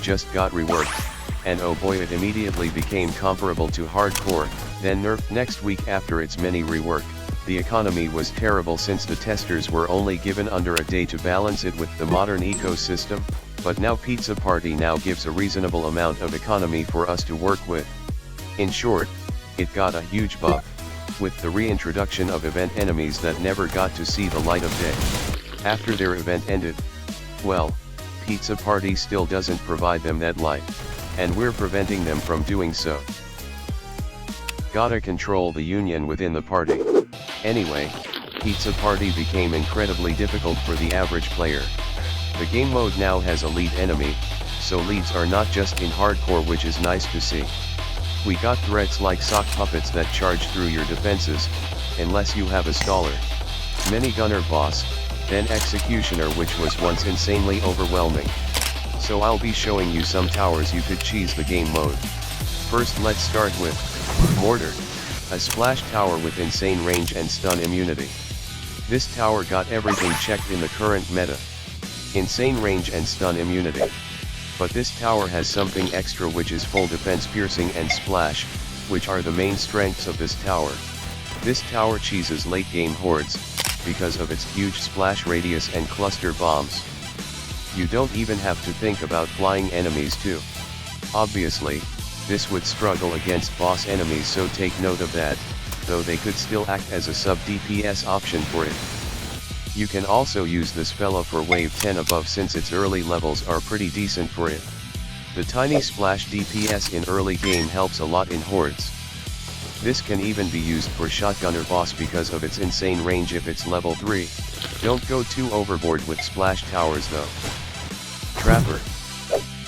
just got reworked, and oh boy, it immediately became comparable to hardcore, then nerfed next week after its mini rework. The economy was terrible since the testers were only given under a day to balance it with the modern ecosystem, but now Pizza Party now gives a reasonable amount of economy for us to work with. In short, it got a huge buff, with the reintroduction of event enemies that never got to see the light of day. After their event ended, well, Pizza Party still doesn't provide them that light, and we're preventing them from doing so. Gotta control the union within the party. Anyway, Pizza Party became incredibly difficult for the average player. The game mode now has a lead enemy, so leads are not just in hardcore, which is nice to see. We got threats like sock puppets that charge through your defenses, unless you have a staller. Minigunner boss, then executioner, which was once insanely overwhelming. So I'll be showing you some towers you could cheese the game mode. First let's start with Mortar, a splash tower with insane range and stun immunity. This tower got everything checked in the current meta. Insane range and stun immunity. But this tower has something extra, which is full defense, piercing and splash, which are the main strengths of this tower. This tower cheeses late game hordes, because of its huge splash radius and cluster bombs. You don't even have to think about flying enemies too. Obviously, this would struggle against boss enemies, so take note of that, though they could still act as a sub DPS option for it. You can also use this fella for wave 10 above, since its early levels are pretty decent for it. The tiny splash DPS in early game helps a lot in hordes. This can even be used for shotgunner boss because of its insane range if it's level 3. Don't go too overboard with splash towers though. Trapper.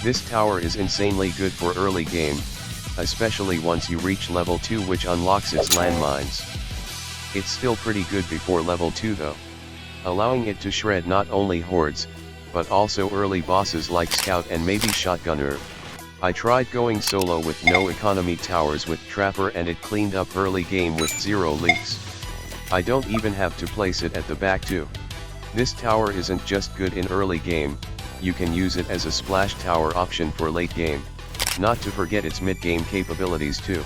This tower is insanely good for early game, especially once you reach level 2, which unlocks its landmines. It's still pretty good before level 2 though, allowing it to shred not only hordes, but also early bosses like Scout and maybe Shotgunner. I tried going solo with no economy towers with Trapper, and it cleaned up early game with 0 leaks. I don't even have to place it at the back too. This tower isn't just good in early game, you can use it as a splash tower option for late game. Not to forget its mid-game capabilities too.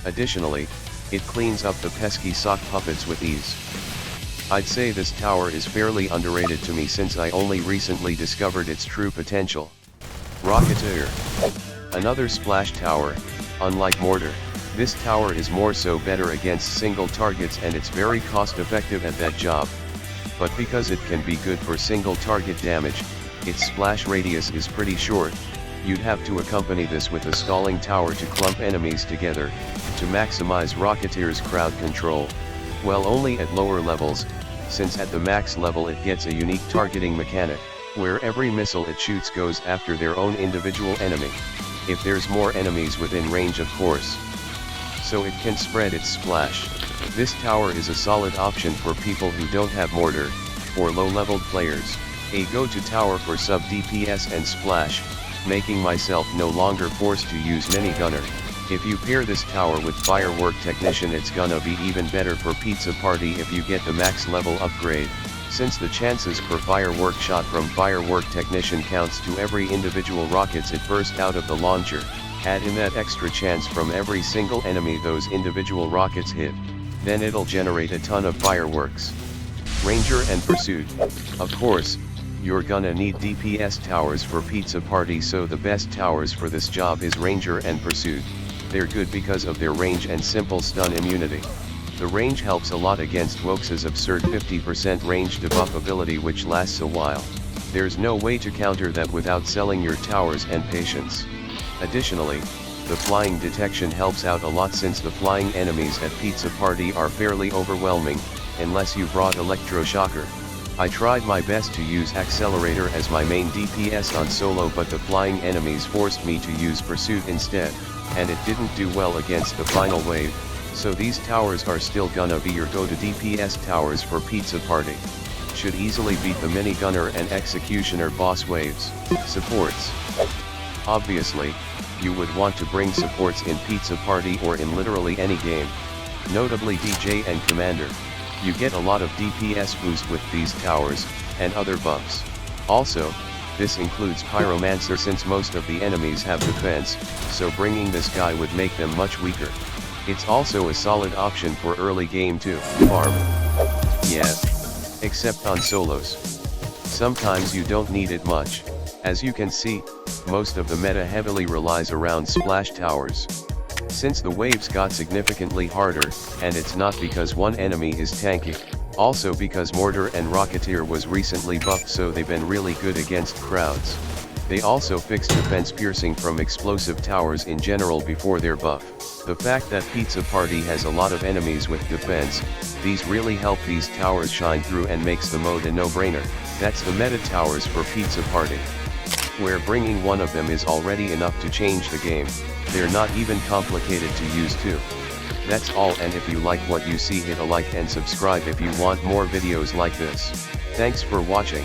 Additionally, it cleans up the pesky sock puppets with ease. I'd say this tower is fairly underrated to me, since I only recently discovered its true potential. Rocketeer. Another splash tower. Unlike Mortar, this tower is more so better against single targets, and it's very cost effective at that job. But because it can be good for single target damage, its splash radius is pretty short. You'd have to accompany this with a stalling tower to clump enemies together, to maximize Rocketeer's crowd control. Well, only at lower levels, since at the max level it gets a unique targeting mechanic, where every missile it shoots goes after their own individual enemy. If there's more enemies within range, of course. So it can spread its splash. This tower is a solid option for people who don't have Mortar, or low-leveled players. A go-to tower for sub DPS and splash, making myself no longer forced to use Minigunner. If you pair this tower with Firework Technician, it's gonna be even better for Pizza Party if you get the max level upgrade, since the chances per firework shot from Firework Technician counts to every individual rockets it burst out of the launcher. Add in that extra chance from every single enemy those individual rockets hit, then it'll generate a ton of fireworks. Ranger and Pursuit. Of course, you're gonna need DPS towers for Pizza Party, so the best towers for this job is Ranger and Pursuit. They're good because of their range and simple stun immunity. The range helps a lot against Phoqus' absurd 50% range debuff ability, which lasts a while. There's no way to counter that without selling your towers and patience. Additionally, the flying detection helps out a lot, since the flying enemies at Pizza Party are fairly overwhelming, unless you brought Electroshocker. I tried my best to use Accelerator as my main DPS on solo, but the flying enemies forced me to use Pursuit instead, and it didn't do well against the final wave, so these towers are still gonna be your go-to DPS towers for Pizza Party. Should easily beat the Minigunner and Executioner boss waves. Supports. Obviously, you would want to bring supports in Pizza Party or in literally any game. Notably DJ and Commander. You get a lot of DPS boost with these towers, and other buffs. Also, This includes Pyromancer since most of the enemies have defense, so bringing this guy would make them much weaker. It's also a solid option for early game to farm. Yeah. Except on solos. Sometimes you don't need it much. As you can see, most of the meta heavily relies around splash towers. Since the waves got significantly harder, and it's not because one enemy is tanky, also because Mortar and Rocketeer was recently buffed, so they've been really good against crowds. They also fixed defense piercing from explosive towers in general before their buff. The fact that Pizza Party has a lot of enemies with defense, these really help these towers shine through and makes the mode a no-brainer. That's the meta towers for Pizza Party, where bringing one of them is already enough to change the game. They're not even complicated to use too. That's all, and if you like what you see, hit a like and subscribe if you want more videos like this. Thanks for watching.